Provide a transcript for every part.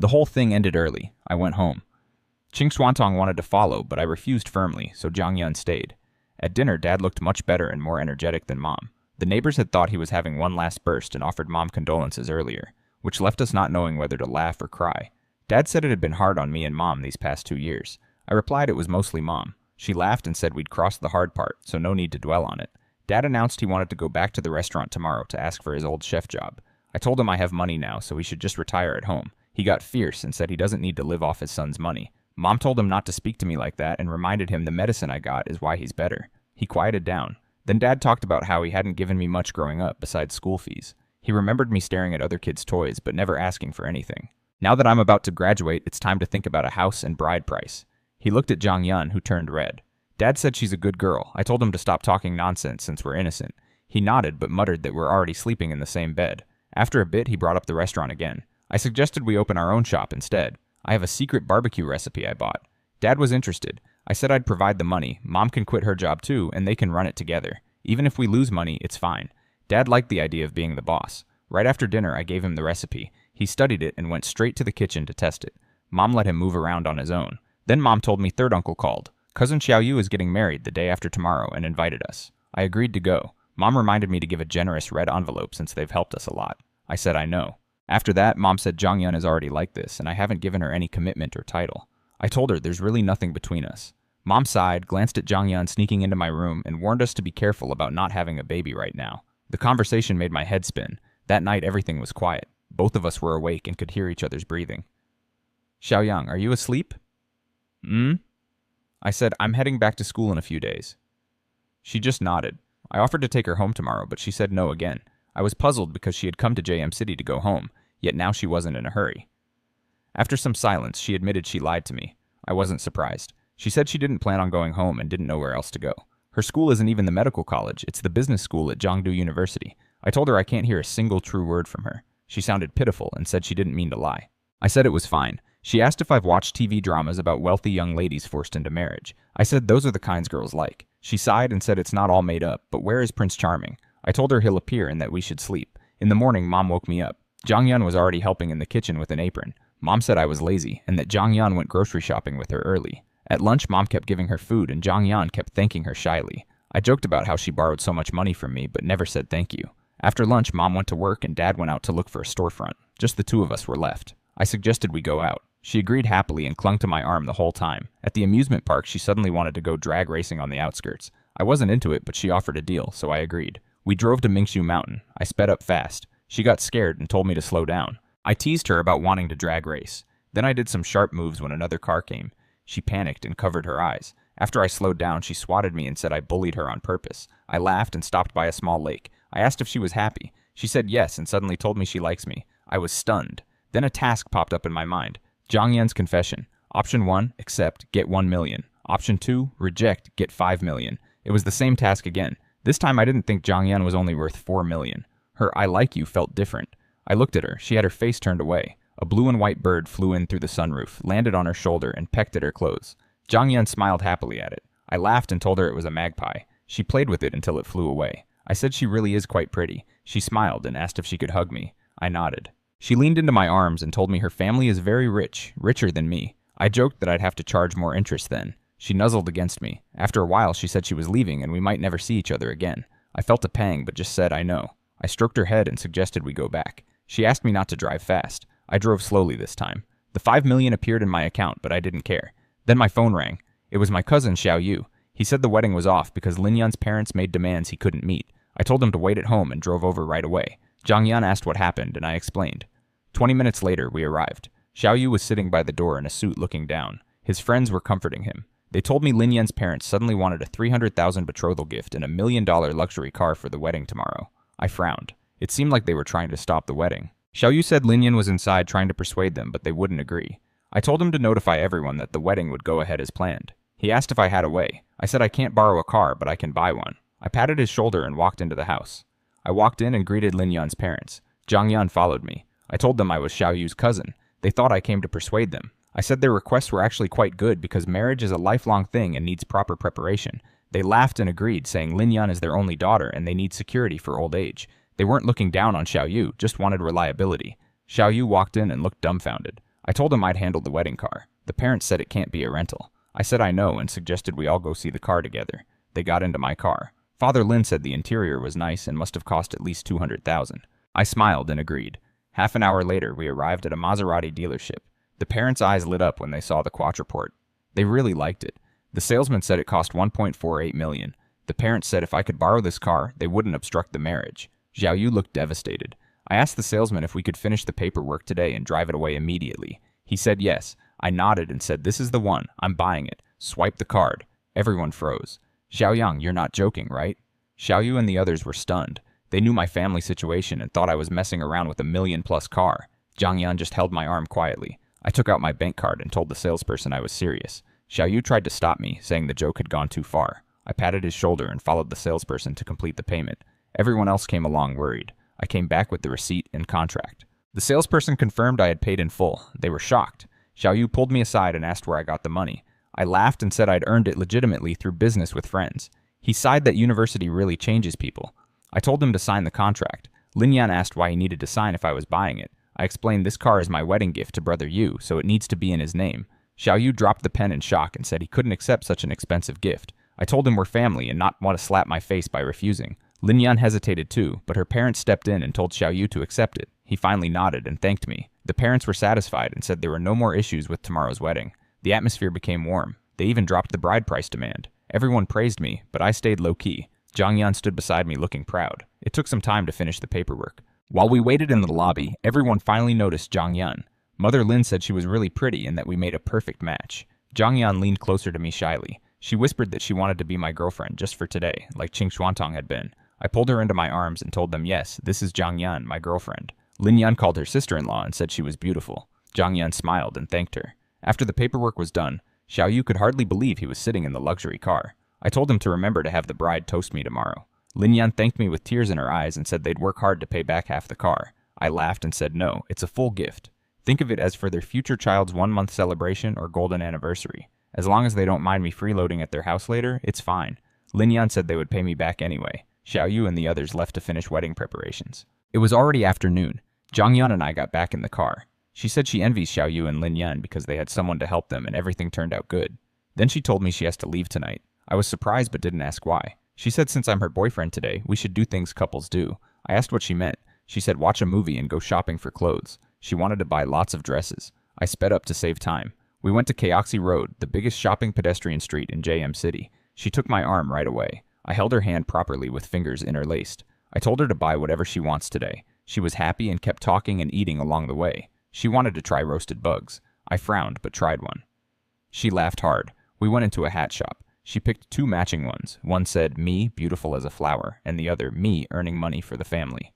The whole thing ended early. I went home. Ching Xuantong wanted to follow, but I refused firmly, so Zhang Yun stayed. At dinner, Dad looked much better and more energetic than Mom. The neighbors had thought he was having one last burst and offered Mom condolences earlier, which left us not knowing whether to laugh or cry. Dad said it had been hard on me and Mom these past 2 years. I replied it was mostly Mom. She laughed and said we'd crossed the hard part, so no need to dwell on it. Dad announced he wanted to go back to the restaurant tomorrow to ask for his old chef job. I told him I have money now, so he should just retire at home. He got fierce and said he doesn't need to live off his son's money. Mom told him not to speak to me like that and reminded him the medicine I got is why he's better. He quieted down. Then Dad talked about how he hadn't given me much growing up besides school fees. He remembered me staring at other kids' toys but never asking for anything. Now that I'm about to graduate, it's time to think about a house and bride price. He looked at Zhang Yun, who turned red. Dad said she's a good girl. I told him to stop talking nonsense since we're innocent. He nodded but muttered that we're already sleeping in the same bed. After a bit, he brought up the restaurant again. I suggested we open our own shop instead. I have a secret barbecue recipe I bought. Dad was interested. I said I'd provide the money. Mom can quit her job too, and they can run it together. Even if we lose money, it's fine. Dad liked the idea of being the boss. Right after dinner, I gave him the recipe. He studied it and went straight to the kitchen to test it. Mom let him move around on his own. Then Mom told me third uncle called. Cousin Xiaoyu is getting married the day after tomorrow and invited us. I agreed to go. Mom reminded me to give a generous red envelope since they've helped us a lot. I said I know. After that, Mom said Zhang Yun is already like this, and I haven't given her any commitment or title. I told her there's really nothing between us. Mom sighed, glanced at Zhang Yun sneaking into my room, and warned us to be careful about not having a baby right now. The conversation made my head spin. That night, everything was quiet. Both of us were awake and could hear each other's breathing. Xiaoyang, are you asleep? I said, I'm heading back to school in a few days. She just nodded. I offered to take her home tomorrow, but she said no again. I was puzzled because she had come to JM City to go home, yet now she wasn't in a hurry. After some silence, she admitted she lied to me. I wasn't surprised. She said she didn't plan on going home and didn't know where else to go. Her school isn't even the medical college, it's the business school at Jiangdu University. I told her I can't hear a single true word from her. She sounded pitiful and said she didn't mean to lie. I said it was fine. She asked if I've watched TV dramas about wealthy young ladies forced into marriage. I said those are the kinds girls like. She sighed and said it's not all made up, but where is Prince Charming? I told her he'll appear and that we should sleep. In the morning, Mom woke me up. Zhang Yun was already helping in the kitchen with an apron. Mom said I was lazy and that Zhang Yun went grocery shopping with her early. At lunch, Mom kept giving her food and Zhang Yun kept thanking her shyly. I joked about how she borrowed so much money from me but never said thank you. After lunch, Mom went to work and Dad went out to look for a storefront. Just the two of us were left. I suggested we go out. She agreed happily and clung to my arm the whole time. At the amusement park, she suddenly wanted to go drag racing on the outskirts. I wasn't into it, but she offered a deal, so I agreed. We drove to Mingshu Mountain. I sped up fast. She got scared and told me to slow down. I teased her about wanting to drag race. Then I did some sharp moves when another car came. She panicked and covered her eyes. After I slowed down, she swatted me and said I bullied her on purpose. I laughed and stopped by a small lake. I asked if she was happy. She said yes and suddenly told me she likes me. I was stunned. Then a task popped up in my mind. Zhang Yun's confession. Option 1, accept, get 1 million. Option 2, reject, get 5 million. It was the same task again. This time I didn't think Zhang Yun was only worth 4 million. Her I like you felt different. I looked at her. She had her face turned away. A blue and white bird flew in through the sunroof, landed on her shoulder, and pecked at her clothes. Zhang Yun smiled happily at it. I laughed and told her it was a magpie. She played with it until it flew away. I said she really is quite pretty. She smiled and asked if she could hug me. I nodded. She leaned into my arms and told me her family is very rich, richer than me. I joked that I'd have to charge more interest then. She nuzzled against me. After a while, she said she was leaving and we might never see each other again. I felt a pang, but just said I know. I stroked her head and suggested we go back. She asked me not to drive fast. I drove slowly this time. The 5 million appeared in my account, but I didn't care. Then my phone rang. It was my cousin Xiaoyu. He said the wedding was off because Lin Yun's parents made demands he couldn't meet. I told him to wait at home and drove over right away. Zhang Yun asked what happened, and I explained. 20 minutes later, we arrived. Xiaoyu was sitting by the door in a suit looking down. His friends were comforting him. They told me Lin Yun's parents suddenly wanted a 300,000 betrothal gift and a $1 million luxury car for the wedding tomorrow. I frowned. It seemed like they were trying to stop the wedding. Xiaoyu said Lin Yun was inside trying to persuade them, but they wouldn't agree. I told him to notify everyone that the wedding would go ahead as planned. He asked if I had a way. I said I can't borrow a car, but I can buy one. I patted his shoulder and walked into the house. I walked in and greeted Lin Yun's parents. Zhang Yun followed me. I told them I was Xiaoyu's cousin. They thought I came to persuade them. I said their requests were actually quite good because marriage is a lifelong thing and needs proper preparation. They laughed and agreed, saying Lin Yun is their only daughter and they need security for old age. They weren't looking down on Xiaoyu, just wanted reliability. Xiaoyu walked in and looked dumbfounded. I told him I'd handled the wedding car. The parents said it can't be a rental. I said I know and suggested we all go see the car together. They got into my car. Father Lin said the interior was nice and must have cost at least $200,000. I smiled and agreed. Half an hour later, we arrived at a Maserati dealership. The parents' eyes lit up when they saw the quattraport. They really liked it. The salesman said it cost $1.48 million. The parents said if I could borrow this car, they wouldn't obstruct the marriage. Xiao Yu looked devastated. I asked the salesman if we could finish the paperwork today and drive it away immediately. He said yes. I nodded and said, "This is the one. I'm buying it." Swipe the card. Everyone froze. "Xiaoyang, you're not joking, right?" Xiao Yu and the others were stunned. They knew my family situation and thought I was messing around with a $1 million+ car. Zhang Yan just held my arm quietly. I took out my bank card and told the salesperson I was serious. Xiao Yu tried to stop me, saying the joke had gone too far. I patted his shoulder and followed the salesperson to complete the payment. Everyone else came along worried. I came back with the receipt and contract. The salesperson confirmed I had paid in full. They were shocked. Xiao Yu pulled me aside and asked where I got the money. I laughed and said I'd earned it legitimately through business with friends. He sighed that university really changes people. I told him to sign the contract. Lin Yan asked why he needed to sign if I was buying it. I explained this car is my wedding gift to brother Yu, so it needs to be in his name. Xiao Yu dropped the pen in shock and said he couldn't accept such an expensive gift. I told him we're family and not want to slap my face by refusing. Lin Yan hesitated too, but her parents stepped in and told Xiao Yu to accept it. He finally nodded and thanked me. The parents were satisfied and said there were no more issues with tomorrow's wedding. The atmosphere became warm. They even dropped the bride price demand. Everyone praised me, but I stayed low-key. Zhang Yan stood beside me looking proud. It took some time to finish the paperwork. While we waited in the lobby, everyone finally noticed Zhang Yan. Mother Lin said she was really pretty and that we made a perfect match. Zhang Yan leaned closer to me shyly. She whispered that she wanted to be my girlfriend just for today, like Qing Xuantong had been. I pulled her into my arms and told them, yes, this is Zhang Yan, my girlfriend. Lin Yan called her sister-in-law and said she was beautiful. Zhang Yan smiled and thanked her. After the paperwork was done, Xiao Yu could hardly believe he was sitting in the luxury car. I told him to remember to have the bride toast me tomorrow. Lin Yan thanked me with tears in her eyes and said they'd work hard to pay back half the car. I laughed and said no, it's a full gift. Think of it as for their future child's 1-month celebration or golden anniversary. As long as they don't mind me freeloading at their house later, it's fine. Lin Yan said they would pay me back anyway. Xiao Yu and the others left to finish wedding preparations. It was already afternoon. Zhang Yan and I got back in the car. She said she envies Xiao Yu and Lin Yan because they had someone to help them and everything turned out good. Then she told me she has to leave tonight. I was surprised but didn't ask why. She said since I'm her boyfriend today, we should do things couples do. I asked what she meant. She said watch a movie and go shopping for clothes. She wanted to buy lots of dresses. I sped up to save time. We went to Kaoxi Road, the biggest shopping pedestrian street in JM City. She took my arm right away. I held her hand properly with fingers interlaced. I told her to buy whatever she wants today. She was happy and kept talking and eating along the way. She wanted to try roasted bugs. I frowned but tried one. She laughed hard. We went into a hat shop. She picked 2 matching ones. One said, "Me, beautiful as a flower," and the other, "Me, earning money for the family."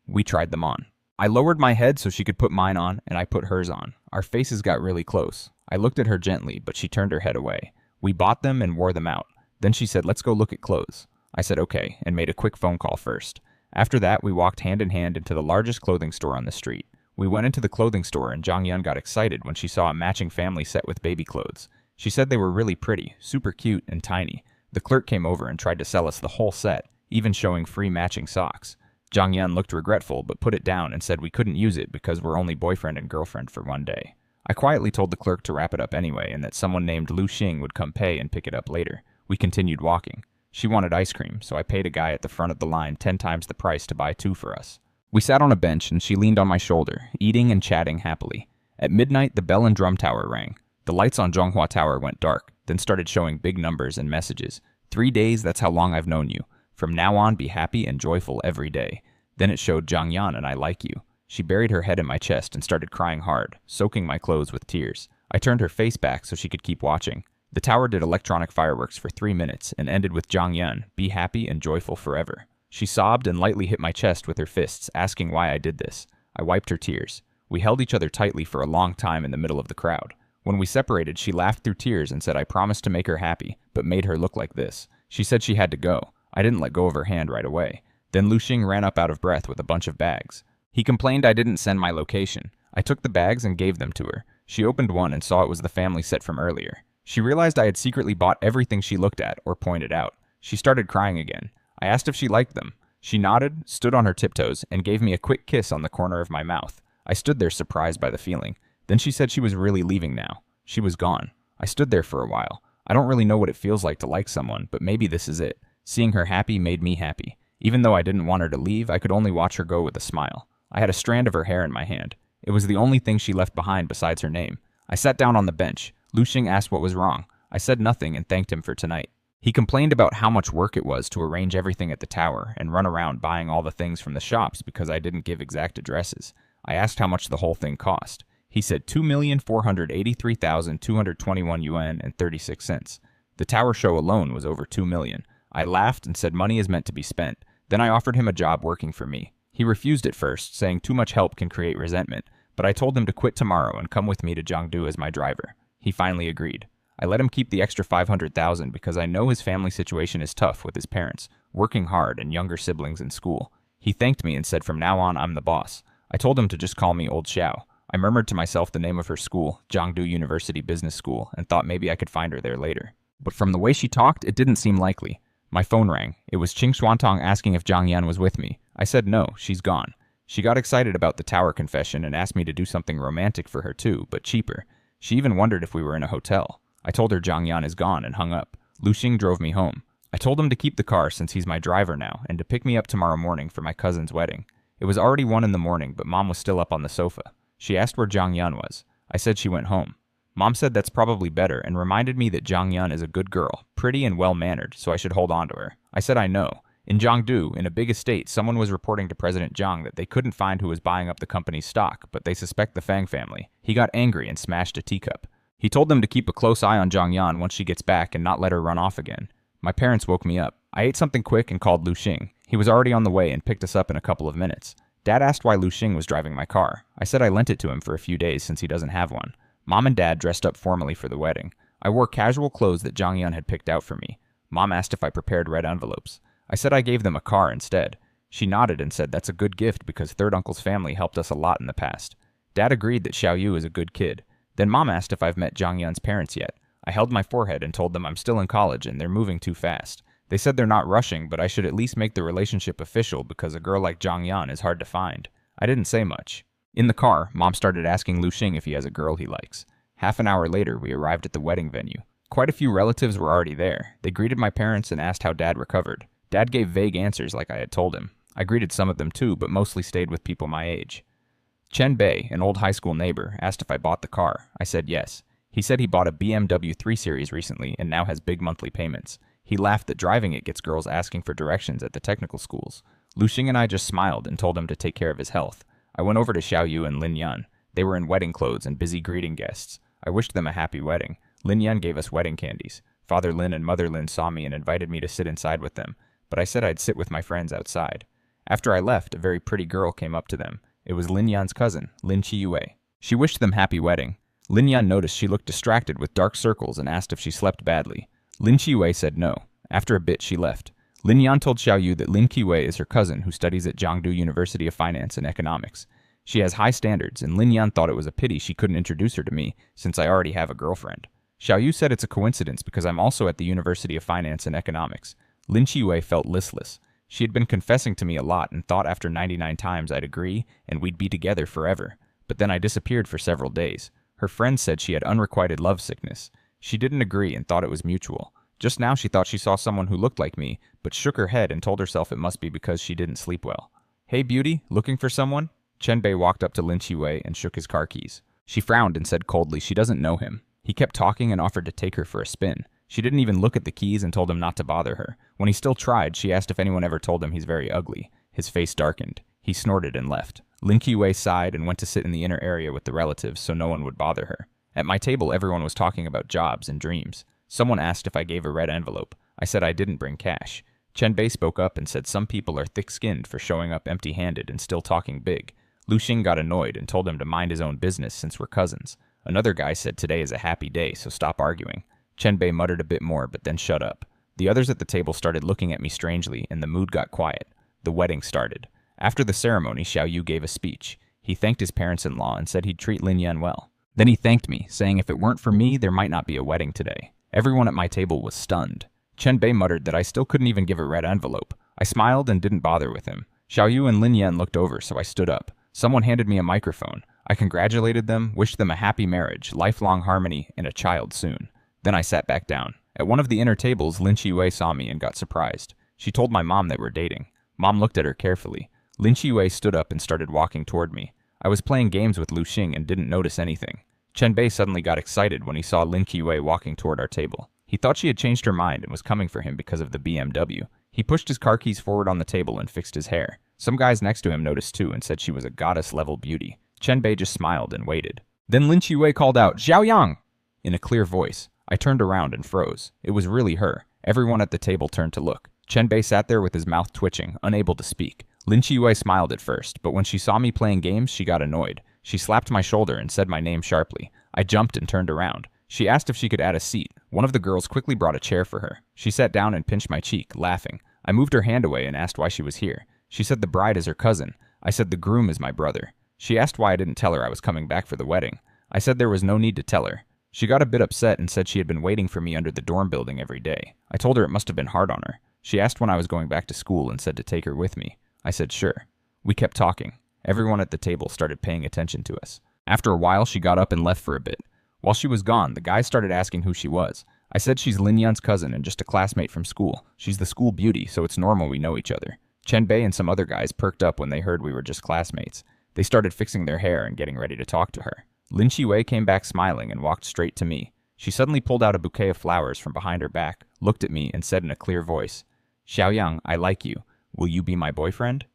We tried them on. I lowered my head so she could put mine on, and I put hers on. Our faces got really close. I looked at her gently, but she turned her head away. We bought them and wore them out. Then she said, "Let's go look at clothes." I said okay, and made a quick phone call first. After that, we walked hand in hand into the largest clothing store on the street. We went into the clothing store and Zhang Yan got excited when she saw a matching family set with baby clothes. She said they were really pretty, super cute, and tiny. The clerk came over and tried to sell us the whole set, even showing free matching socks. Zhang Yan looked regretful but put it down and said we couldn't use it because we're only boyfriend and girlfriend for one day. I quietly told the clerk to wrap it up anyway and that someone named Lu Xing would come pay and pick it up later. We continued walking. She wanted ice cream, so I paid a guy at the front of the line 10 times the price to buy 2 for us. We sat on a bench and she leaned on my shoulder, eating and chatting happily. At midnight, the bell and drum tower rang. The lights on Zhonghua Tower went dark, then started showing big numbers and messages. 3 days, that's how long I've known you. From now on, be happy and joyful every day. Then it showed Zhang Yan and I like you. She buried her head in my chest and started crying hard, soaking my clothes with tears. I turned her face back so she could keep watching. The tower did electronic fireworks for 3 minutes and ended with Zhang Yan, be happy and joyful forever. She sobbed and lightly hit my chest with her fists, asking why I did this. I wiped her tears. We held each other tightly for a long time in the middle of the crowd. When we separated, she laughed through tears and said I promised to make her happy, but made her look like this. She said she had to go. I didn't let go of her hand right away. Then Lu Xing ran up out of breath with a bunch of bags. He complained I didn't send my location. I took the bags and gave them to her. She opened one and saw it was the family set from earlier. She realized I had secretly bought everything she looked at or pointed out. She started crying again. I asked if she liked them. She nodded, stood on her tiptoes, and gave me a quick kiss on the corner of my mouth. I stood there surprised by the feeling. Then she said she was really leaving now. She was gone. I stood there for a while. I don't really know what it feels like to like someone, but maybe this is it. Seeing her happy made me happy. Even though I didn't want her to leave, I could only watch her go with a smile. I had a strand of her hair in my hand. It was the only thing she left behind besides her name. I sat down on the bench. Lu Xing asked what was wrong. I said nothing and thanked him for tonight. He complained about how much work it was to arrange everything at the tower and run around buying all the things from the shops because I didn't give exact addresses. I asked how much the whole thing cost. He said 2,483,221 yuan and 36 cents. The tower show alone was over 2 million. I laughed and said money is meant to be spent. Then I offered him a job working for me. He refused at first, saying too much help can create resentment, but I told him to quit tomorrow and come with me to Jiangdu as my driver. He finally agreed. I let him keep the extra 500,000 because I know his family situation is tough with his parents, working hard and younger siblings in school. He thanked me and said from now on I'm the boss. I told him to just call me Old Xiao. I murmured to myself the name of her school, Jiangdu University Business School, and thought maybe I could find her there later. But from the way she talked, it didn't seem likely. My phone rang. It was Qing Xuantong asking if Zhang Yan was with me. I said no, she's gone. She got excited about the tower confession and asked me to do something romantic for her too, but cheaper. She even wondered if we were in a hotel. I told her Zhang Yan is gone and hung up. Lu Xing drove me home. I told him to keep the car since he's my driver now and to pick me up tomorrow morning for my cousin's wedding. It was already 1 in the morning, but Mom was still up on the sofa. She asked where Zhang Yan was. I said she went home. Mom said that's probably better and reminded me that Zhang Yan is a good girl, pretty and well-mannered, so I should hold on to her. I said I know. In Jiangdu, in a big estate, someone was reporting to President Zhang that they couldn't find who was buying up the company's stock, but they suspect the Fang family. He got angry and smashed a teacup. He told them to keep a close eye on Zhang Yan once she gets back and not let her run off again. My parents woke me up. I ate something quick and called Lu Xing. He was already on the way and picked us up in a couple of minutes. Dad asked why Lu Xing was driving my car. I said I lent it to him for a few days since he doesn't have one. Mom and Dad dressed up formally for the wedding. I wore casual clothes that Zhang Yan had picked out for me. Mom asked if I prepared red envelopes. I said I gave them a car instead. She nodded and said that's a good gift because third uncle's family helped us a lot in the past. Dad agreed that Xiao Yu is a good kid. Then Mom asked if I've met Zhang Yan's parents yet. I held my forehead and told them I'm still in college and they're moving too fast. They said they're not rushing, but I should at least make the relationship official because a girl like Zhang Yan is hard to find. I didn't say much. In the car, Mom started asking Lu Xing if he has a girl he likes. Half an hour later, we arrived at the wedding venue. Quite a few relatives were already there. They greeted my parents and asked how Dad recovered. Dad gave vague answers like I had told him. I greeted some of them too, but mostly stayed with people my age. Chen Bei, an old high school neighbor, asked if I bought the car. I said yes. He said he bought a BMW 3 Series recently and now has big monthly payments. He laughed that driving it gets girls asking for directions at the technical schools. Lu Xing and I just smiled and told him to take care of his health. I went over to Xiao Yu and Lin Yan. They were in wedding clothes and busy greeting guests. I wished them a happy wedding. Lin Yan gave us wedding candies. Father Lin and Mother Lin saw me and invited me to sit inside with them, but I said I'd sit with my friends outside. After I left, a very pretty girl came up to them. It was Lin Yan's cousin, Lin Qiyue. She wished them happy wedding. Lin Yan noticed she looked distracted with dark circles and asked if she slept badly. Lin Qiyue said no. After a bit, she left. Lin Yan told Xiao Yu that Lin Qiyue is her cousin who studies at Jiangdu University of Finance and Economics. She has high standards, and Lin Yan thought it was a pity she couldn't introduce her to me, since I already have a girlfriend. Xiao Yu said it's a coincidence because I'm also at the University of Finance and Economics. Lin Qiyue felt listless. She had been confessing to me a lot and thought after 99 times I'd agree and we'd be together forever. But then I disappeared for several days. Her friend said she had unrequited love sickness. She didn't agree and thought it was mutual. Just now she thought she saw someone who looked like me, but shook her head and told herself it must be because she didn't sleep well. Hey beauty, looking for someone? Chen Bei walked up to Lin Qiyue and shook his car keys. She frowned and said coldly she doesn't know him. He kept talking and offered to take her for a spin. She didn't even look at the keys and told him not to bother her. When he still tried, she asked if anyone ever told him he's very ugly. His face darkened. He snorted and left. Lin Qiyue sighed and went to sit in the inner area with the relatives so no one would bother her. At my table, everyone was talking about jobs and dreams. Someone asked if I gave a red envelope. I said I didn't bring cash. Chen Bei spoke up and said some people are thick-skinned for showing up empty-handed and still talking big. Lu Xing got annoyed and told him to mind his own business since we're cousins. Another guy said today is a happy day, so stop arguing. Chen Bei muttered a bit more, but then shut up. The others at the table started looking at me strangely, and the mood got quiet. The wedding started. After the ceremony, Xiao Yu gave a speech. He thanked his parents-in-law and said he'd treat Lin Yan well. Then he thanked me, saying if it weren't for me, there might not be a wedding today. Everyone at my table was stunned. Chen Bei muttered that I still couldn't even give a red envelope. I smiled and didn't bother with him. Xiao Yu and Lin Yan looked over, so I stood up. Someone handed me a microphone. I congratulated them, wished them a happy marriage, lifelong harmony, and a child soon. Then I sat back down. At one of the inner tables, Lin Qi saw me and got surprised. She told my mom they were dating. Mom looked at her carefully. Lin Qi stood up and started walking toward me. I was playing games with Lu Xing and didn't notice anything. Chen Bei suddenly got excited when he saw Lin Qi walking toward our table. He thought she had changed her mind and was coming for him because of the BMW. He pushed his car keys forward on the table and fixed his hair. Some guys next to him noticed too and said she was a goddess-level beauty. Chen Bei just smiled and waited. Then Lin Qi called out, "Xiao Yang!" in a clear voice. I turned around and froze. It was really her. Everyone at the table turned to look. Chen Bei sat there with his mouth twitching, unable to speak. Lin Qi smiled at first, but when she saw me playing games, she got annoyed. She slapped my shoulder and said my name sharply. I jumped and turned around. She asked if she could add a seat. One of the girls quickly brought a chair for her. She sat down and pinched my cheek, laughing. I moved her hand away and asked why she was here. She said the bride is her cousin. I said the groom is my brother. She asked why I didn't tell her I was coming back for the wedding. I said there was no need to tell her. She got a bit upset and said she had been waiting for me under the dorm building every day. I told her it must have been hard on her. She asked when I was going back to school and said to take her with me. I said sure. We kept talking. Everyone at the table started paying attention to us. After a while, she got up and left for a bit. While she was gone, the guys started asking who she was. I said she's Lin Yan's cousin and just a classmate from school. She's the school beauty, so it's normal we know each other. Chen Bei and some other guys perked up when they heard we were just classmates. They started fixing their hair and getting ready to talk to her. Lin Qi came back smiling and walked straight to me. She suddenly pulled out a bouquet of flowers from behind her back, looked at me, and said in a clear voice, "Xiao Yang, I like you. Will you be my boyfriend?"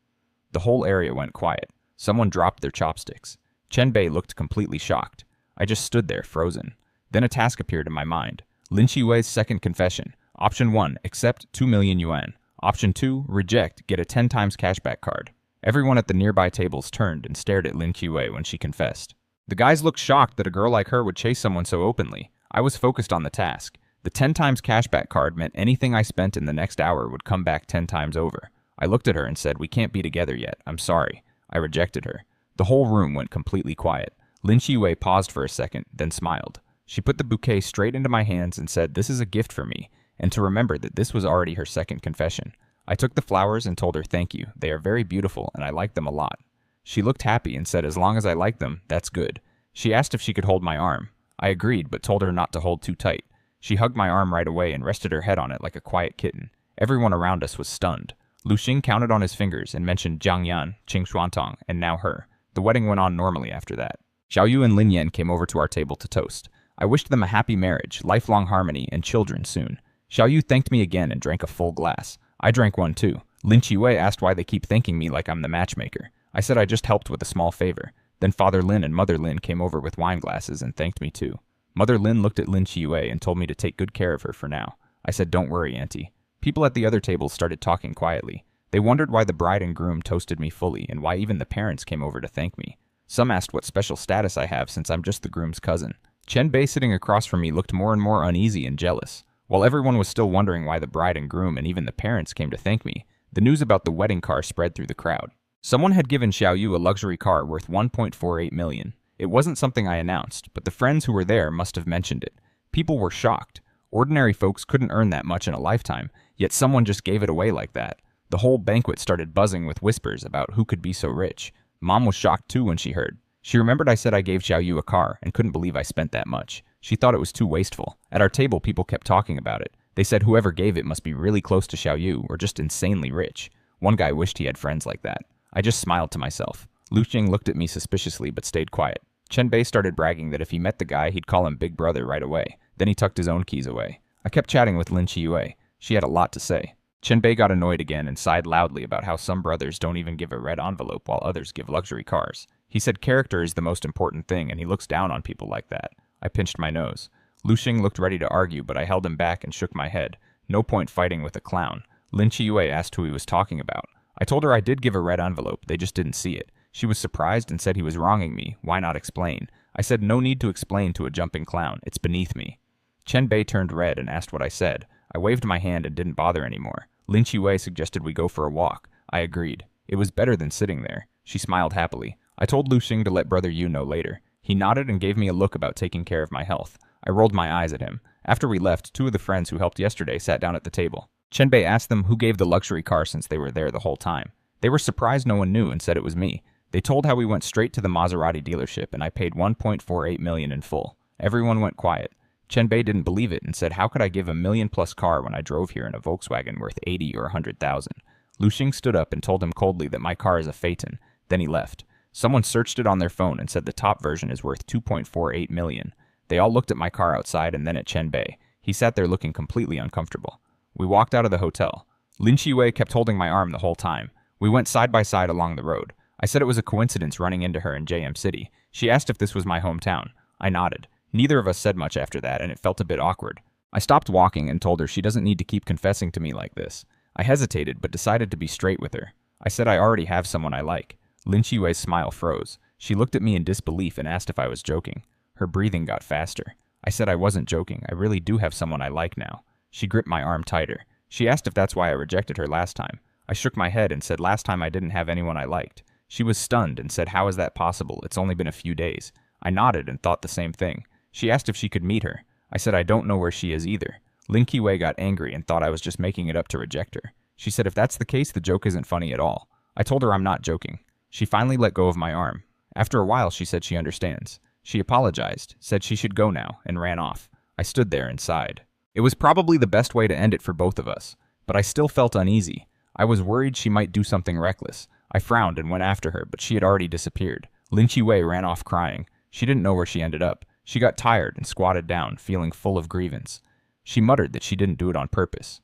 The whole area went quiet. Someone dropped their chopsticks. Chen Bei looked completely shocked. I just stood there, frozen. Then a task appeared in my mind. Lin Qi's second confession. Option 1, accept 2 million yuan. Option 2, reject, get a 10 times cashback card. Everyone at the nearby tables turned and stared at Lin Qi when she confessed. The guys looked shocked that a girl like her would chase someone so openly. I was focused on the task. The 10 times cashback card meant anything I spent in the next hour would come back 10 times over. I looked at her and said, "We can't be together yet. I'm sorry." I rejected her. The whole room went completely quiet. Lin Qi paused for a second, then smiled. She put the bouquet straight into my hands and said, "This is a gift for me," and to remember that this was already her second confession. I took the flowers and told her thank you. They are very beautiful and I like them a lot. She looked happy and said as long as I like them, that's good. She asked if she could hold my arm. I agreed, but told her not to hold too tight. She hugged my arm right away and rested her head on it like a quiet kitten. Everyone around us was stunned. Lu Xing counted on his fingers and mentioned Jiang Yan, Qing Xuantong, and now her. The wedding went on normally after that. Xiao Yu and Lin Yan came over to our table to toast. I wished them a happy marriage, lifelong harmony, and children soon. Xiao Yu thanked me again and drank a full glass. I drank one too. Lin Qi asked why they keep thanking me like I'm the matchmaker. I said I just helped with a small favor. Then Father Lin and Mother Lin came over with wine glasses and thanked me too. Mother Lin looked at Lin Qi and told me to take good care of her for now. I said, "Don't worry, Auntie." People at the other tables started talking quietly. They wondered why the bride and groom toasted me fully and why even the parents came over to thank me. Some asked what special status I have since I'm just the groom's cousin. Chen Bei sitting across from me looked more and more uneasy and jealous. While everyone was still wondering why the bride and groom and even the parents came to thank me, the news about the wedding car spread through the crowd. Someone had given Xiao Yu a luxury car worth 1.48 million. It wasn't something I announced, but the friends who were there must have mentioned it. People were shocked. Ordinary folks couldn't earn that much in a lifetime, yet someone just gave it away like that. The whole banquet started buzzing with whispers about who could be so rich. Mom was shocked too when she heard. She remembered I said I gave Xiao Yu a car and couldn't believe I spent that much. She thought it was too wasteful. At our table, people kept talking about it. They said whoever gave it must be really close to Xiao Yu or just insanely rich. One guy wished he had friends like that. I just smiled to myself. Lu Xing looked at me suspiciously but stayed quiet. Chen Bei started bragging that if he met the guy, he'd call him Big Brother right away. Then he tucked his own keys away. I kept chatting with Lin Qi. She had a lot to say. Chen Bei got annoyed again and sighed loudly about how some brothers don't even give a red envelope while others give luxury cars. He said character is the most important thing and he looks down on people like that. I pinched my nose. Lu Xing looked ready to argue, but I held him back and shook my head. No point fighting with a clown. Lin Qi asked who he was talking about. I told her I did give a red envelope, they just didn't see it. She was surprised and said he was wronging me. Why not explain? I said no need to explain to a jumping clown. It's beneath me. Chen Bei turned red and asked what I said. I waved my hand and didn't bother anymore. Lin Qi suggested we go for a walk. I agreed. It was better than sitting there. She smiled happily. I told Lu Xing to let Brother Yu know later. He nodded and gave me a look about taking care of my health. I rolled my eyes at him. After we left, two of the friends who helped yesterday sat down at the table. Chen Bei asked them who gave the luxury car since they were there the whole time. They were surprised no one knew and said it was me. They told how we went straight to the Maserati dealership and I paid 1.48 million in full. Everyone went quiet. Chenbei didn't believe it and said how could I give a million-plus car when I drove here in a Volkswagen worth 80 or 100,000. Lu Xing stood up and told him coldly that my car is a Phaeton. Then he left. Someone searched it on their phone and said the top version is worth 2.48 million. They all looked at my car outside and then at Chenbei. He sat there looking completely uncomfortable. We walked out of the hotel. Lin Qiwei kept holding my arm the whole time. We went side by side along the road. I said it was a coincidence running into her in JM City. She asked if this was my hometown. I nodded. Neither of us said much after that, and it felt a bit awkward. I stopped walking and told her she doesn't need to keep confessing to me like this. I hesitated, but decided to be straight with her. I said I already have someone I like. Lin Qiwei's smile froze. She looked at me in disbelief and asked if I was joking. Her breathing got faster. I said I wasn't joking. I really do have someone I like now. She gripped my arm tighter. She asked if that's why I rejected her last time. I shook my head and said last time I didn't have anyone I liked. She was stunned and said, how is that possible? It's only been a few days. I nodded and thought the same thing. She asked if she could meet her. I said I don't know where she is either. Lin Qiwei got angry and thought I was just making it up to reject her. She said if that's the case, the joke isn't funny at all. I told her I'm not joking. She finally let go of my arm. After a while, she said she understands. She apologized, said she should go now, and ran off. I stood there and sighed. It was probably the best way to end it for both of us, but I still felt uneasy. I was worried she might do something reckless. I frowned and went after her, but she had already disappeared. Lin Qiwei ran off crying. She didn't know where she ended up. She got tired and squatted down, feeling full of grievance. She muttered that she didn't do it on purpose.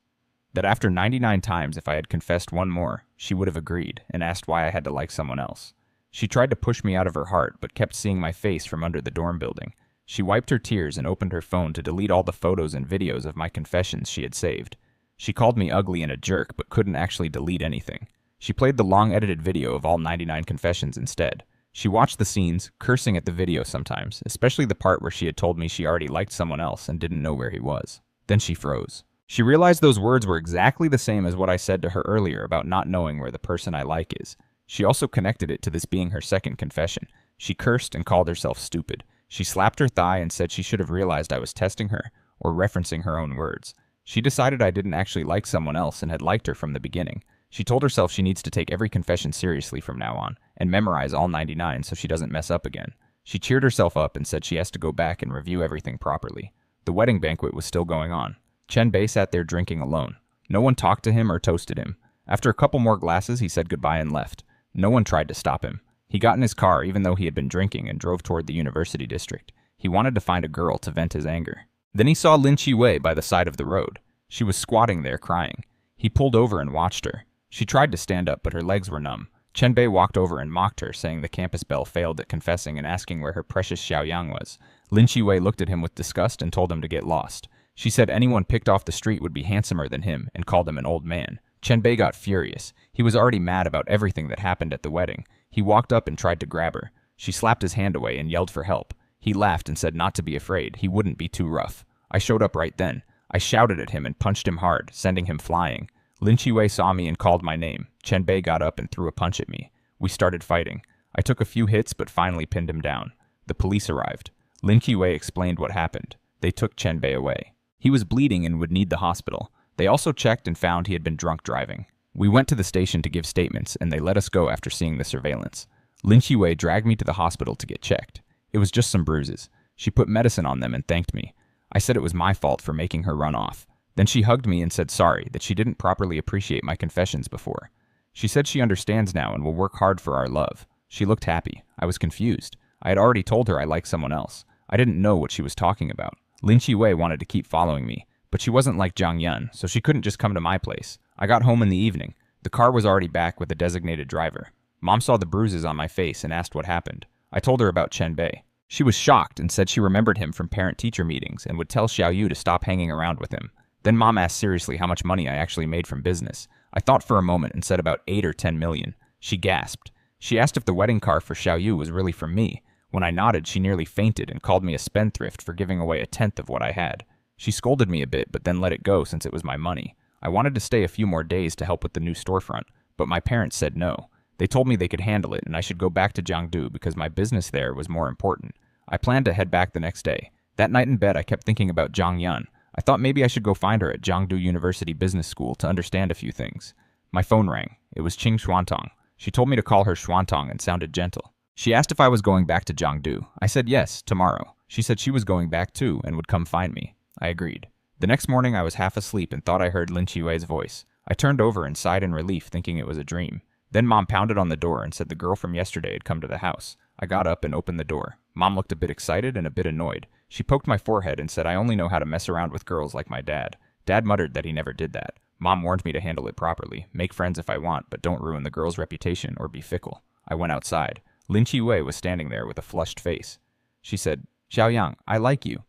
That after 99 times, if I had confessed one more, she would have agreed and asked why I had to like someone else. She tried to push me out of her heart, but kept seeing my face from under the dorm building. She wiped her tears and opened her phone to delete all the photos and videos of my confessions she had saved. She called me ugly and a jerk, but couldn't actually delete anything. She played the long-edited video of all 99 confessions instead. She watched the scenes, cursing at the video sometimes, especially the part where she had told me she already liked someone else and didn't know where he was. Then she froze. She realized those words were exactly the same as what I said to her earlier about not knowing where the person I like is. She also connected it to this being her second confession. She cursed and called herself stupid. She slapped her thigh and said she should have realized I was testing her, or referencing her own words. She decided I didn't actually like someone else and had liked her from the beginning. She told herself she needs to take every confession seriously from now on, and memorize all 99 so she doesn't mess up again. She cheered herself up and said she has to go back and review everything properly. The wedding banquet was still going on. Chenbei sat there drinking alone. No one talked to him or toasted him. After a couple more glasses, he said goodbye and left. No one tried to stop him. He got in his car even though he had been drinking and drove toward the university district. He wanted to find a girl to vent his anger. Then he saw Lin Qiwei by the side of the road. She was squatting there crying. He pulled over and watched her. She tried to stand up, but her legs were numb. Chenbei walked over and mocked her, saying the campus belle failed at confessing and asking where her precious Xiaoyang was. Lin Qiwei looked at him with disgust and told him to get lost. She said anyone picked off the street would be handsomer than him and called him an old man. Chenbei got furious. He was already mad about everything that happened at the wedding. He walked up and tried to grab her. She slapped his hand away and yelled for help. He laughed and said not to be afraid. He wouldn't be too rough. I showed up right then. I shouted at him and punched him hard, sending him flying. Lin Qiwei saw me and called my name. Chenbei got up and threw a punch at me. We started fighting. I took a few hits but finally pinned him down. The police arrived. Lin Qiwei explained what happened. They took Chenbei away. He was bleeding and would need the hospital. They also checked and found he had been drunk driving. We went to the station to give statements, and they let us go after seeing the surveillance. Lin Qiwei dragged me to the hospital to get checked. It was just some bruises. She put medicine on them and thanked me. I said it was my fault for making her run off. Then she hugged me and said sorry, that she didn't properly appreciate my confessions before. She said she understands now and will work hard for our love. She looked happy. I was confused. I had already told her I liked someone else. I didn't know what she was talking about. Lin Qiwei wanted to keep following me, but she wasn't like Zhang Yun, so she couldn't just come to my place. I got home in the evening. The car was already back with a designated driver. Mom saw the bruises on my face and asked what happened. I told her about Chenbei. She was shocked and said she remembered him from parent-teacher meetings and would tell Xiaoyu to stop hanging around with him. Then Mom asked seriously how much money I actually made from business. I thought for a moment and said about 8 or 10 million. She gasped. She asked if the wedding car for Xiaoyu was really from me. When I nodded, she nearly fainted and called me a spendthrift for giving away 1/10 of what I had. She scolded me a bit, but then let it go since it was my money. I wanted to stay a few more days to help with the new storefront, but my parents said no. They told me they could handle it and I should go back to Jiangdu because my business there was more important. I planned to head back the next day. That night in bed, I kept thinking about Zhang Yun. I thought maybe I should go find her at Jiangdu University Business School to understand a few things. My phone rang. It was Qing Xuantong. She told me to call her Xuantong and sounded gentle. She asked if I was going back to Jiangdu. I said yes, tomorrow. She said she was going back too and would come find me. I agreed. The next morning I was half asleep and thought I heard Lin Qiwei's voice. I turned over and sighed in relief, thinking it was a dream. Then Mom pounded on the door and said the girl from yesterday had come to the house. I got up and opened the door. Mom looked a bit excited and a bit annoyed. She poked my forehead and said I only know how to mess around with girls like my dad. Dad muttered that he never did that. Mom warned me to handle it properly, make friends if I want, but don't ruin the girl's reputation or be fickle. I went outside. Lin Qiwei was standing there with a flushed face. She said, "Xiaoyang, I like you."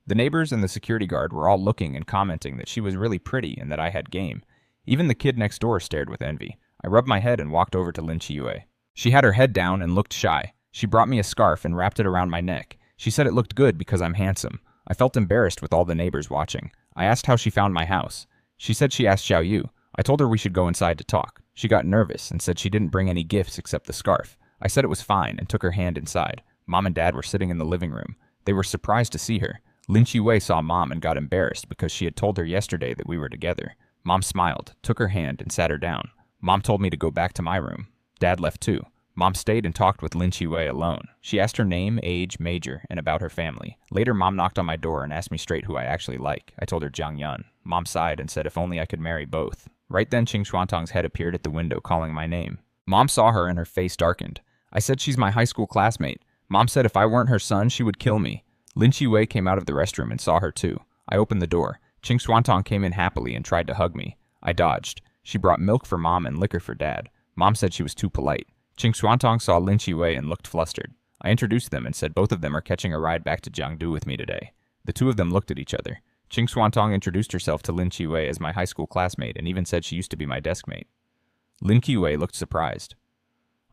The neighbors and the security guard were all looking and commenting that she was really pretty and that I had game. Even the kid next door stared with envy. I rubbed my head and walked over to Lin Qiwei. She had her head down and looked shy. She brought me a scarf and wrapped it around my neck. She said it looked good because I'm handsome. I felt embarrassed with all the neighbors watching. I asked how she found my house. She said she asked Xiao Yu. I told her we should go inside to talk. She got nervous and said she didn't bring any gifts except the scarf. I said it was fine and took her hand inside. Mom and Dad were sitting in the living room. They were surprised to see her. Lin Qiwei saw Mom and got embarrassed because she had told her yesterday that we were together. Mom smiled, took her hand, and sat her down. Mom told me to go back to my room. Dad left too. Mom stayed and talked with Lin Qiwei alone. She asked her name, age, major, and about her family. Later, Mom knocked on my door and asked me straight who I actually like. I told her Jiang Yun. Mom sighed and said if only I could marry both. Right then, Qing Xuantong's head appeared at the window calling my name. Mom saw her and her face darkened. I said she's my high school classmate. Mom said if I weren't her son, she would kill me. Lin Qiwei came out of the restroom and saw her too. I opened the door. Qing Xuantong came in happily and tried to hug me. I dodged. She brought milk for Mom and liquor for Dad. Mom said she was too polite. Qing Xuantong saw Lin Qiwei and looked flustered. I introduced them and said both of them are catching a ride back to Jiangdu with me today. The two of them looked at each other. Qing Xuantong introduced herself to Lin Qiwei as my high school classmate and even said she used to be my desk mate. Lin Qiwei looked surprised.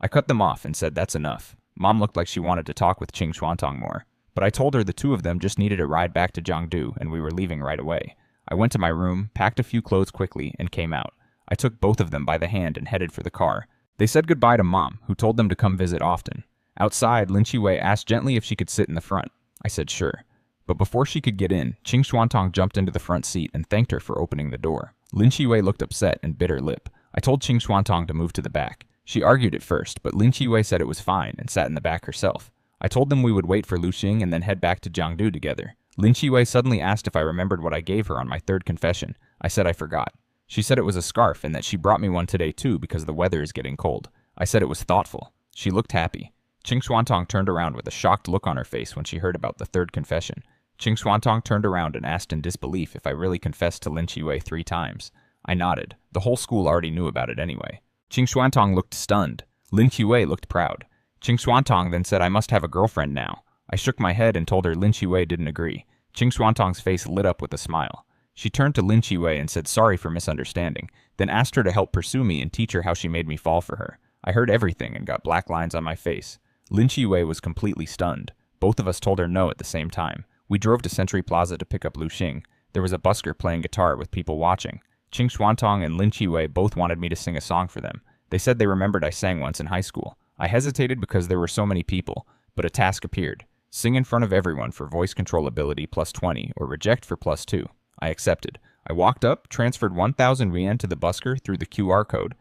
I cut them off and said that's enough. Mom looked like she wanted to talk with Qing Xuantong more. But I told her the two of them just needed a ride back to Jiangdu and we were leaving right away. I went to my room, packed a few clothes quickly, and came out. I took both of them by the hand and headed for the car. They said goodbye to Mom, who told them to come visit often. Outside, Lin Qiwei asked gently if she could sit in the front. I said sure. But before she could get in, Qing Xuantong jumped into the front seat and thanked her for opening the door. Lin Qiwei looked upset and bit her lip. I told Qing Xuantong to move to the back. She argued at first, but Lin Qiwei said it was fine and sat in the back herself. I told them we would wait for Lu Xing and then head back to Jiangdu together. Lin Qiwei suddenly asked if I remembered what I gave her on my third confession. I said I forgot. She said it was a scarf and that she brought me one today too because the weather is getting cold. I said it was thoughtful. She looked happy. Qing Xuantong turned around with a shocked look on her face when she heard about the third confession. Qing Xuantong turned around and asked in disbelief if I really confessed to Lin Qiwei 3 times. I nodded. The whole school already knew about it anyway. Qing Xuantong looked stunned. Lin Qiwei looked proud. Qing Xuantong then said I must have a girlfriend now. I shook my head and told her Lin Qiwei didn't agree. Qing Xuantong's face lit up with a smile. She turned to Lin Qiwei and said sorry for misunderstanding, then asked her to help pursue me and teach her how she made me fall for her. I heard everything and got black lines on my face. Lin Qiwei was completely stunned. Both of us told her no at the same time. We drove to Century Plaza to pick up Lu Xing. There was a busker playing guitar with people watching. Qing Xuantong and Lin Qiwei both wanted me to sing a song for them. They said they remembered I sang once in high school. I hesitated because there were so many people, but a task appeared. Sing in front of everyone for voice control ability +20 or reject for +2. I accepted. I walked up, transferred 1,000 Rian to the busker through the QR code,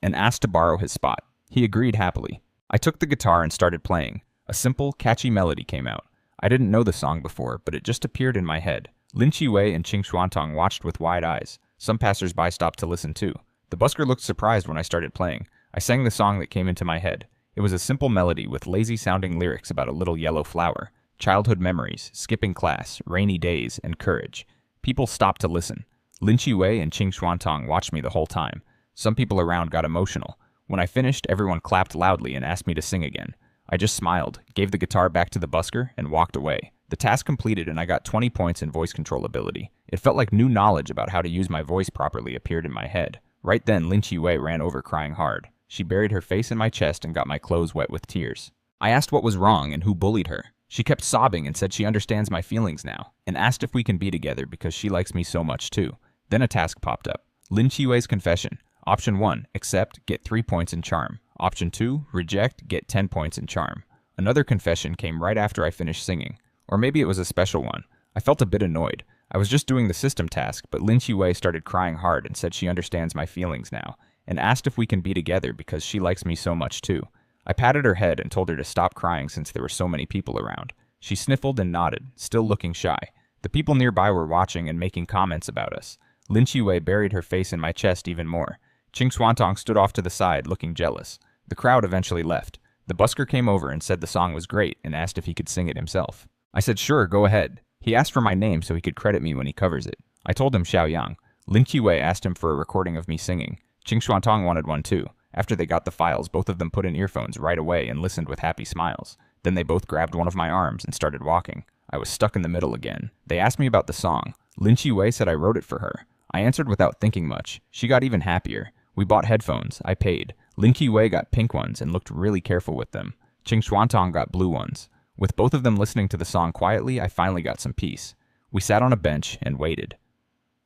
and asked to borrow his spot. He agreed happily. I took the guitar and started playing. A simple, catchy melody came out. I didn't know the song before, but it just appeared in my head. Lin Qiwei and Qing Xuantong watched with wide eyes. Some passers-by stopped to listen too. The busker looked surprised when I started playing. I sang the song that came into my head. It was a simple melody with lazy-sounding lyrics about a little yellow flower, childhood memories, skipping class, rainy days, and courage. People stopped to listen. Lin Qiwei and Qing Xuantong watched me the whole time. Some people around got emotional. When I finished, everyone clapped loudly and asked me to sing again. I just smiled, gave the guitar back to the busker, and walked away. The task completed and I got 20 points in voice control ability. It felt like new knowledge about how to use my voice properly appeared in my head. Right then, Lin Qiwei ran over crying hard. She buried her face in my chest and got my clothes wet with tears. I asked what was wrong and who bullied her. She kept sobbing and said she understands my feelings now, and asked if we can be together because she likes me so much too. Then a task popped up. Lin Qiwei's confession. Option 1, accept, get 3 points in charm. Option 2, reject, get 10 points in charm. Another confession came right after I finished singing. Or maybe it was a special one. I felt a bit annoyed. I was just doing the system task, but Lin Qiwei started crying hard and said she understands my feelings now, and asked if we can be together because she likes me so much too. I patted her head and told her to stop crying since there were so many people around. She sniffled and nodded, still looking shy. The people nearby were watching and making comments about us. Lin Qiwei buried her face in my chest even more. Qing Xuantong stood off to the side, looking jealous. The crowd eventually left. The busker came over and said the song was great and asked if he could sing it himself. I said sure, go ahead. He asked for my name so he could credit me when he covers it. I told him Xiaoyang. Lin Qiwei asked him for a recording of me singing. Qing Xuantong wanted one too. After they got the files, both of them put in earphones right away and listened with happy smiles. Then they both grabbed one of my arms and started walking. I was stuck in the middle again. They asked me about the song. Lin Qiwei said I wrote it for her. I answered without thinking much. She got even happier. We bought headphones. I paid. Lin Qiwei got pink ones and looked really careful with them. Qing Xuantong got blue ones. With both of them listening to the song quietly, I finally got some peace. We sat on a bench and waited.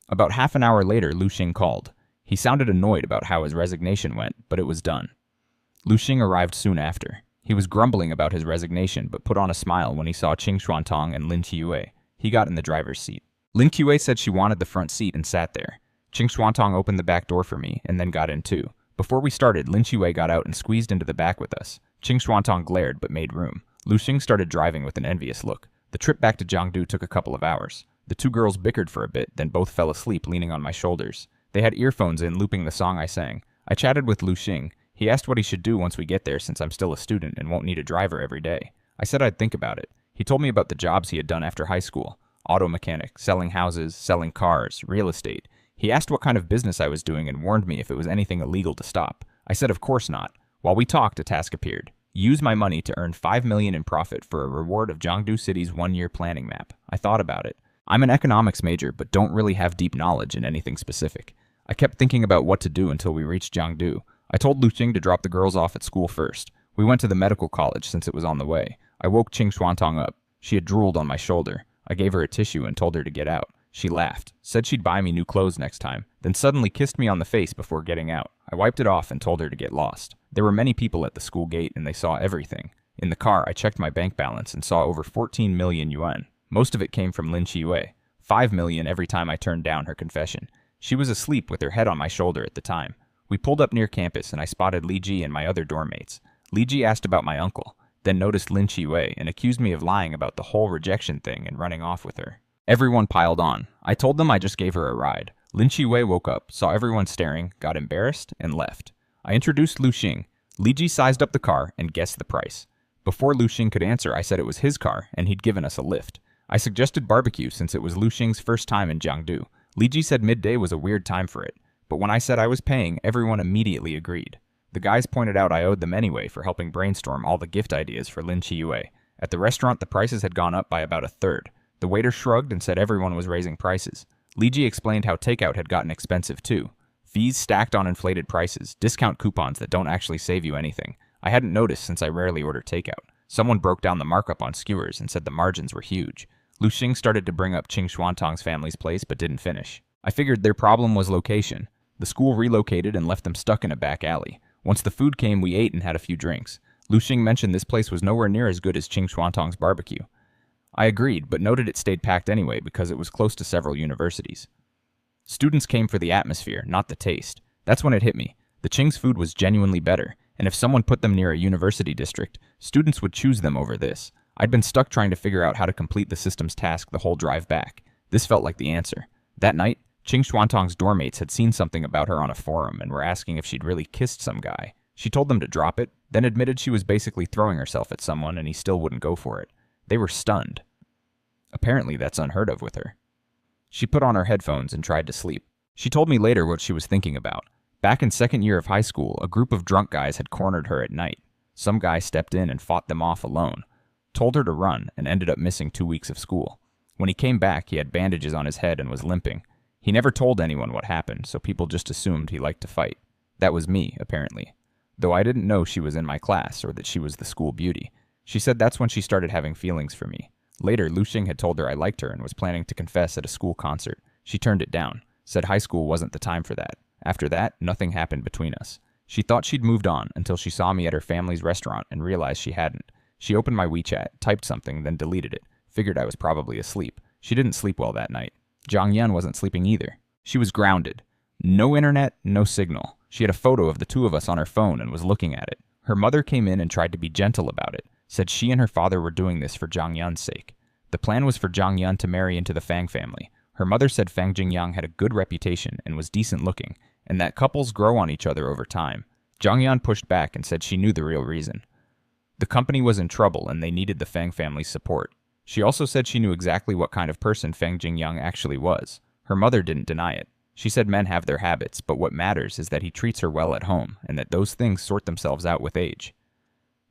About half an hour later, Lu Xing called. He sounded annoyed about how his resignation went, but it was done. Lu Xing arrived soon after. He was grumbling about his resignation, but put on a smile when he saw Qing Xuantong and Lin Qiwei. He got in the driver's seat. Lin Qiwei said she wanted the front seat and sat there. Qing Xuantong opened the back door for me, and then got in too. Before we started, Lin Qiwei got out and squeezed into the back with us. Qing Xuantong glared, but made room. Lu Xing started driving with an envious look. The trip back to Jiangdu took a couple of hours. The two girls bickered for a bit, then both fell asleep leaning on my shoulders. They had earphones in, looping the song I sang. I chatted with Lu Xing. He asked what he should do once we get there since I'm still a student and won't need a driver every day. I said I'd think about it. He told me about the jobs he had done after high school. Auto mechanic, selling houses, selling cars, real estate. He asked what kind of business I was doing and warned me if it was anything illegal to stop. I said of course not. While we talked, a task appeared. Use my money to earn 5 million in profit for a reward of Jiangdu City's 1-year planning map. I thought about it. I'm an economics major, but don't really have deep knowledge in anything specific. I kept thinking about what to do until we reached Jiangdu. I told Lu Xing to drop the girls off at school first. We went to the medical college since it was on the way. I woke Qing Xuantong up. She had drooled on my shoulder. I gave her a tissue and told her to get out. She laughed, said she'd buy me new clothes next time, then suddenly kissed me on the face before getting out. I wiped it off and told her to get lost. There were many people at the school gate and they saw everything. In the car, I checked my bank balance and saw over 14 million yuan. Most of it came from Lin Qiwei. 5 million every time I turned down her confession. She was asleep with her head on my shoulder at the time. We pulled up near campus and I spotted Li Ji and my other dorm mates. Li Ji asked about my uncle, then noticed Lin Qiwei and accused me of lying about the whole rejection thing and running off with her. Everyone piled on. I told them I just gave her a ride. Lin Qiwei woke up, saw everyone staring, got embarrassed, and left. I introduced Lu Xing. Li Ji sized up the car and guessed the price. Before Lu Xing could answer, I said it was his car and he'd given us a lift. I suggested barbecue since it was Lu Xing's first time in Jiangdu. Li Ji said midday was a weird time for it, but when I said I was paying, everyone immediately agreed. The guys pointed out I owed them anyway for helping brainstorm all the gift ideas for Lin Qiwei. At the restaurant, the prices had gone up by about a third. The waiter shrugged and said everyone was raising prices. Li Ji explained how takeout had gotten expensive too. Fees stacked on inflated prices, discount coupons that don't actually save you anything. I hadn't noticed since I rarely order takeout. Someone broke down the markup on skewers and said the margins were huge. Lu Xing started to bring up Qing Xuantong's family's place but didn't finish. I figured their problem was location. The school relocated and left them stuck in a back alley. Once the food came, we ate and had a few drinks. Lu Xing mentioned this place was nowhere near as good as Qing Xuantong's barbecue. I agreed, but noted it stayed packed anyway because it was close to several universities. Students came for the atmosphere, not the taste. That's when it hit me. The Qing's food was genuinely better, and if someone put them near a university district, students would choose them over this. I'd been stuck trying to figure out how to complete the system's task the whole drive back. This felt like the answer. That night, Qing Xuantong's dorm mates had seen something about her on a forum and were asking if she'd really kissed some guy. She told them to drop it, then admitted she was basically throwing herself at someone and he still wouldn't go for it. They were stunned. Apparently that's unheard of with her. She put on her headphones and tried to sleep. She told me later what she was thinking about. Back in second year of high school, a group of drunk guys had cornered her at night. Some guy stepped in and fought them off alone, told her to run, and ended up missing 2 weeks of school. When he came back, he had bandages on his head and was limping. He never told anyone what happened, so people just assumed he liked to fight. That was me, apparently. Though I didn't know she was in my class or that she was the school beauty. She said that's when she started having feelings for me. Later, Lu Xing had told her I liked her and was planning to confess at a school concert. She turned it down, said high school wasn't the time for that. After that, nothing happened between us. She thought she'd moved on until she saw me at her family's restaurant and realized she hadn't. She opened my WeChat, typed something, then deleted it. Figured I was probably asleep. She didn't sleep well that night. Zhang Yan wasn't sleeping either. She was grounded. No internet, no signal. She had a photo of the two of us on her phone and was looking at it. Her mother came in and tried to be gentle about it, said she and her father were doing this for Zhang Yun's sake. The plan was for Zhang Yun to marry into the Fang family. Her mother said Fang Jingyang had a good reputation and was decent looking, and that couples grow on each other over time. Zhang Yun pushed back and said she knew the real reason. The company was in trouble and they needed the Fang family's support. She also said she knew exactly what kind of person Fang Jingyang actually was. Her mother didn't deny it. She said men have their habits, but what matters is that he treats her well at home, and that those things sort themselves out with age.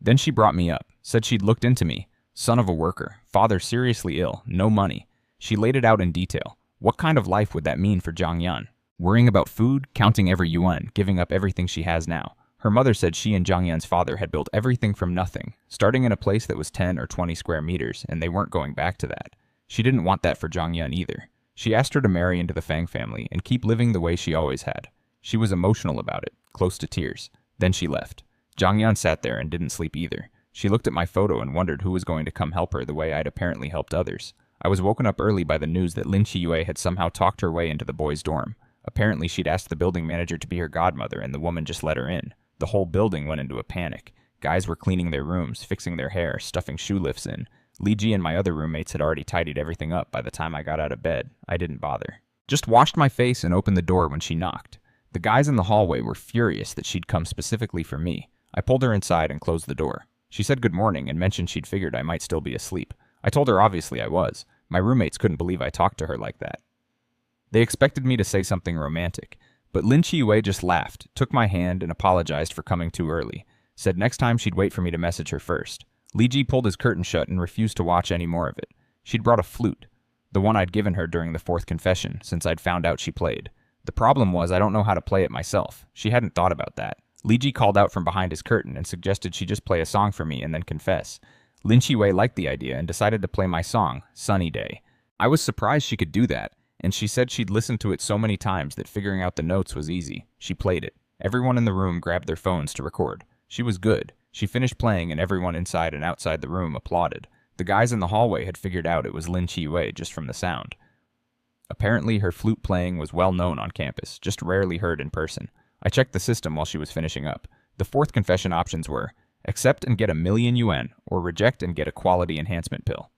Then she brought me up, said she'd looked into me. Son of a worker, father seriously ill, no money. She laid it out in detail. What kind of life would that mean for Zhang Yun? Worrying about food, counting every yuan, giving up everything she has now. Her mother said she and Zhang Yun's father had built everything from nothing, starting in a place that was 10 or 20 square meters, and they weren't going back to that. She didn't want that for Zhang Yun either. She asked her to marry into the Fang family and keep living the way she always had. She was emotional about it, close to tears. Then she left. Zhang Yun sat there and didn't sleep either. She looked at my photo and wondered who was going to come help her the way I'd apparently helped others. I was woken up early by the news that Lin Qiyue had somehow talked her way into the boys' dorm. Apparently she'd asked the building manager to be her godmother and the woman just let her in. The whole building went into a panic. Guys were cleaning their rooms, fixing their hair, stuffing shoe lifts in. Li Ji and my other roommates had already tidied everything up by the time I got out of bed. I didn't bother. Just washed my face and opened the door when she knocked. The guys in the hallway were furious that she'd come specifically for me. I pulled her inside and closed the door. She said good morning and mentioned she'd figured I might still be asleep. I told her obviously I was. My roommates couldn't believe I talked to her like that. They expected me to say something romantic, but Lin Qiyue just laughed, took my hand, and apologized for coming too early. Said next time she'd wait for me to message her first. Li Ji pulled his curtain shut and refused to watch any more of it. She'd brought a flute, the one I'd given her during the fourth confession, since I'd found out she played. The problem was I don't know how to play it myself. She hadn't thought about that. Li Ji called out from behind his curtain and suggested she just play a song for me and then confess. Lin Qiyue liked the idea and decided to play my song, Sunny Day. I was surprised she could do that, and she said she'd listened to it so many times that figuring out the notes was easy. She played it. Everyone in the room grabbed their phones to record. She was good. She finished playing and everyone inside and outside the room applauded. The guys in the hallway had figured out it was Lin Qiyue just from the sound. Apparently her flute playing was well known on campus, just rarely heard in person. I checked the system while she was finishing up. The fourth confession options were accept and get 1,000,000 yuan, or reject and get a quality enhancement pill.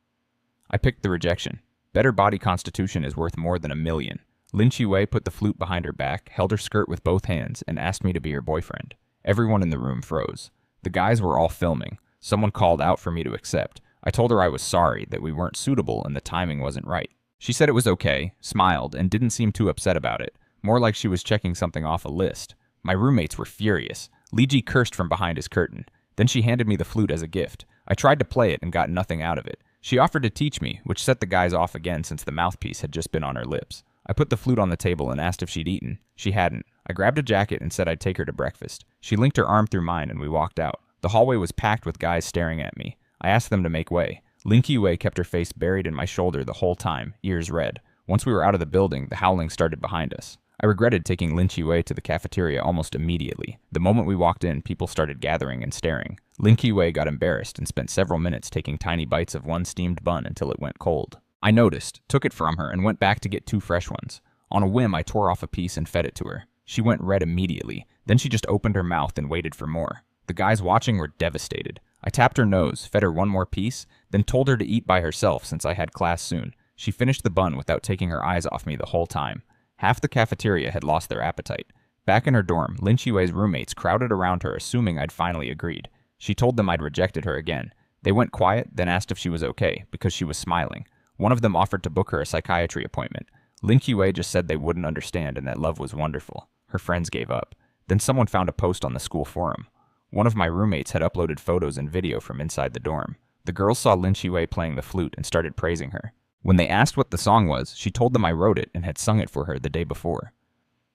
I picked the rejection. Better body constitution is worth more than 1,000,000. Lin Qiyue put the flute behind her back, held her skirt with both hands, and asked me to be her boyfriend. Everyone in the room froze. The guys were all filming. Someone called out for me to accept. I told her I was sorry, that we weren't suitable and the timing wasn't right. She said it was okay, smiled, and didn't seem too upset about it, more like she was checking something off a list. My roommates were furious. Li Ji cursed from behind his curtain. Then she handed me the flute as a gift. I tried to play it and got nothing out of it. She offered to teach me, which set the guys off again since the mouthpiece had just been on her lips. I put the flute on the table and asked if she'd eaten. She hadn't. I grabbed a jacket and said I'd take her to breakfast. She linked her arm through mine and we walked out. The hallway was packed with guys staring at me. I asked them to make way. Lin Qiyue kept her face buried in my shoulder the whole time, ears red. Once we were out of the building, the howling started behind us. I regretted taking Lin Qiyue to the cafeteria almost immediately. The moment we walked in, people started gathering and staring. Lin Qiyue got embarrassed and spent several minutes taking tiny bites of one steamed bun until it went cold. I noticed, took it from her, and went back to get 2 fresh ones. On a whim, I tore off a piece and fed it to her. She went red immediately. Then she just opened her mouth and waited for more. The guys watching were devastated. I tapped her nose, fed her 1 more piece, then told her to eat by herself since I had class soon. She finished the bun without taking her eyes off me the whole time. Half the cafeteria had lost their appetite. Back in her dorm, Lin Qiue's roommates crowded around her assuming I'd finally agreed. She told them I'd rejected her again. They went quiet, then asked if she was okay, because she was smiling. One of them offered to book her a psychiatry appointment. Lin Qiyue just said they wouldn't understand and that love was wonderful. Her friends gave up. Then someone found a post on the school forum. One of my roommates had uploaded photos and video from inside the dorm. The girls saw Lin Qiyue playing the flute and started praising her. When they asked what the song was, she told them I wrote it and had sung it for her the day before.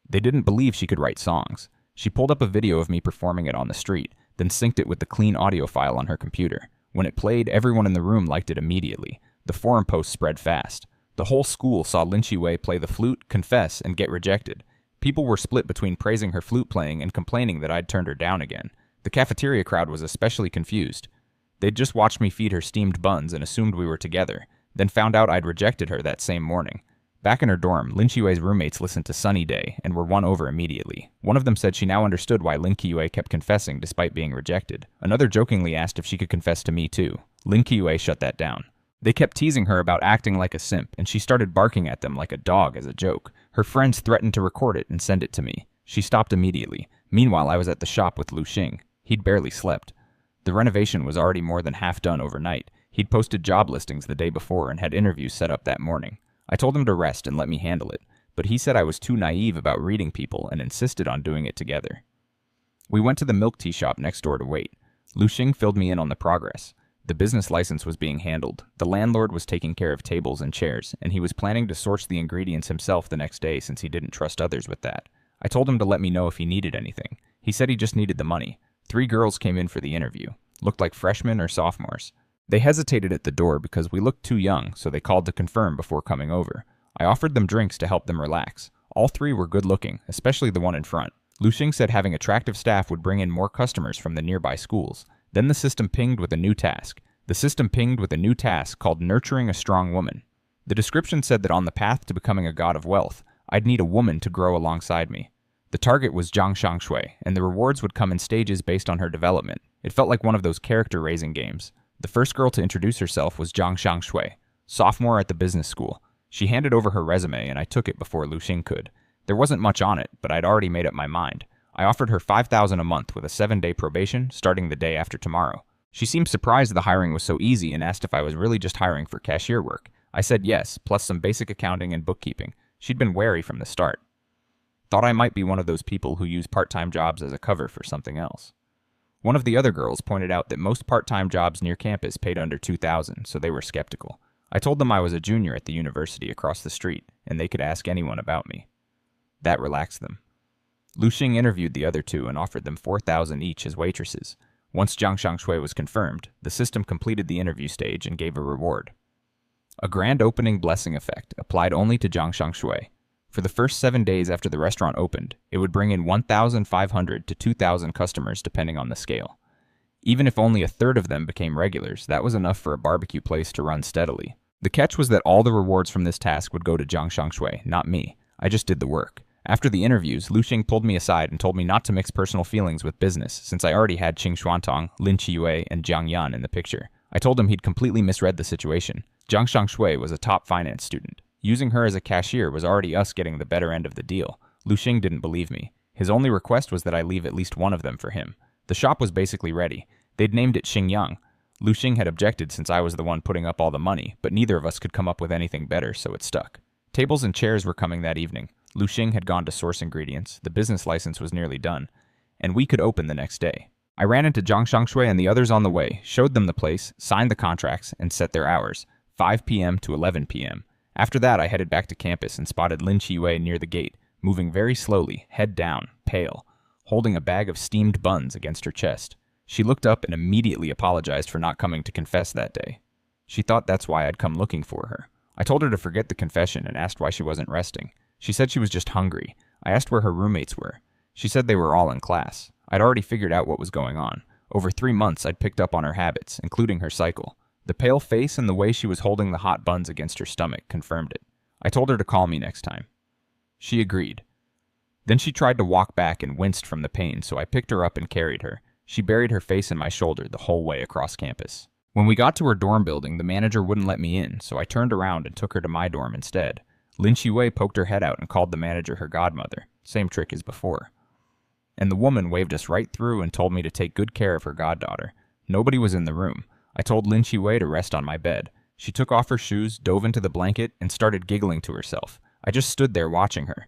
They didn't believe she could write songs. She pulled up a video of me performing it on the street, then synced it with the clean audio file on her computer. When it played, everyone in the room liked it immediately. The forum post spread fast. The whole school saw Lin Qiyue play the flute, confess, and get rejected. People were split between praising her flute playing and complaining that I'd turned her down again. The cafeteria crowd was especially confused. They'd just watched me feed her steamed buns and assumed we were together, then found out I'd rejected her that same morning. Back in her dorm, Lin Qiue's roommates listened to Sunny Day and were won over immediately. One of them said she now understood why Lin Qiue kept confessing despite being rejected. Another jokingly asked if she could confess to me too. Lin Qiue shut that down. They kept teasing her about acting like a simp, and she started barking at them like a dog as a joke. Her friends threatened to record it and send it to me. She stopped immediately. Meanwhile, I was at the shop with Lu Xing. He'd barely slept. The renovation was already more than half done overnight. He'd posted job listings the day before and had interviews set up that morning. I told him to rest and let me handle it, but he said I was too naive about reading people and insisted on doing it together. We went to the milk tea shop next door to wait. Lu Xing filled me in on the progress. The business license was being handled. The landlord was taking care of tables and chairs, and he was planning to source the ingredients himself the next day since he didn't trust others with that. I told him to let me know if he needed anything. He said he just needed the money. 3 girls came in for the interview. Looked like freshmen or sophomores. They hesitated at the door because we looked too young, so they called to confirm before coming over. I offered them drinks to help them relax. All 3 were good looking, especially the one in front. Lu Xing said having attractive staff would bring in more customers from the nearby schools. Then the system pinged with a new task. The system pinged with a new task called Nurturing a Strong Woman. The description said that on the path to becoming a god of wealth, I'd need a woman to grow alongside me. The target was Zhang Shangshui, and the rewards would come in stages based on her development. It felt like one of those character-raising games. The first girl to introduce herself was Zhang Shangshui, sophomore at the business school. She handed over her resume, and I took it before Lu Xing could. There wasn't much on it, but I'd already made up my mind. I offered her $5,000 a month with a 7-day probation, starting the day after tomorrow. She seemed surprised the hiring was so easy and asked if I was really just hiring for cashier work. I said yes, plus some basic accounting and bookkeeping. She'd been wary from the start. Thought I might be one of those people who use part-time jobs as a cover for something else. One of the other girls pointed out that most part-time jobs near campus paid under $2,000, so they were skeptical. I told them I was a junior at the university across the street, and they could ask anyone about me. That relaxed them. Lu Xing interviewed the other 2 and offered them $4,000 each as waitresses. Once Zhang Shangshui was confirmed, the system completed the interview stage and gave a reward. A grand opening blessing effect applied only to Zhang Shangshui. For the first 7 days after the restaurant opened, it would bring in 1,500 to 2,000 customers depending on the scale. Even if only a third of them became regulars, that was enough for a barbecue place to run steadily. The catch was that all the rewards from this task would go to Zhang Shangshui, not me. I just did the work. After the interviews, Lu Xing pulled me aside and told me not to mix personal feelings with business, since I already had Qing Xuantong, Lin Qiue, and Jiang Yan in the picture. I told him he'd completely misread the situation. Zhang Shangshui was a top finance student. Using her as a cashier was already us getting the better end of the deal. Lu Xing didn't believe me. His only request was that I leave at least one of them for him. The shop was basically ready. They'd named it Xingyang. Lu Xing had objected since I was the one putting up all the money, but neither of us could come up with anything better, so it stuck. Tables and chairs were coming that evening. Lu Xing had gone to source ingredients, the business license was nearly done, and we could open the next day. I ran into Zhang Shangshui and the others on the way, showed them the place, signed the contracts, and set their hours, 5 p.m. to 11 p.m. After that, I headed back to campus and spotted Lin Qiue near the gate, moving very slowly, head down, pale, holding a bag of steamed buns against her chest. She looked up and immediately apologized for not coming to confess that day. She thought that's why I'd come looking for her. I told her to forget the confession and asked why she wasn't resting. She said she was just hungry. I asked where her roommates were. She said they were all in class. I'd already figured out what was going on. Over 3 months, I'd picked up on her habits, including her cycle. The pale face and the way she was holding the hot buns against her stomach confirmed it. I told her to call me next time. She agreed. Then she tried to walk back and winced from the pain, so I picked her up and carried her. She buried her face in my shoulder the whole way across campus. When we got to her dorm building, the manager wouldn't let me in, so I turned around and took her to my dorm instead. Lin Qiue poked her head out and called the manager her godmother. Same trick as before. And the woman waved us right through and told me to take good care of her goddaughter. Nobody was in the room. I told Lin Qiue to rest on my bed. She took off her shoes, dove into the blanket, and started giggling to herself. I just stood there watching her.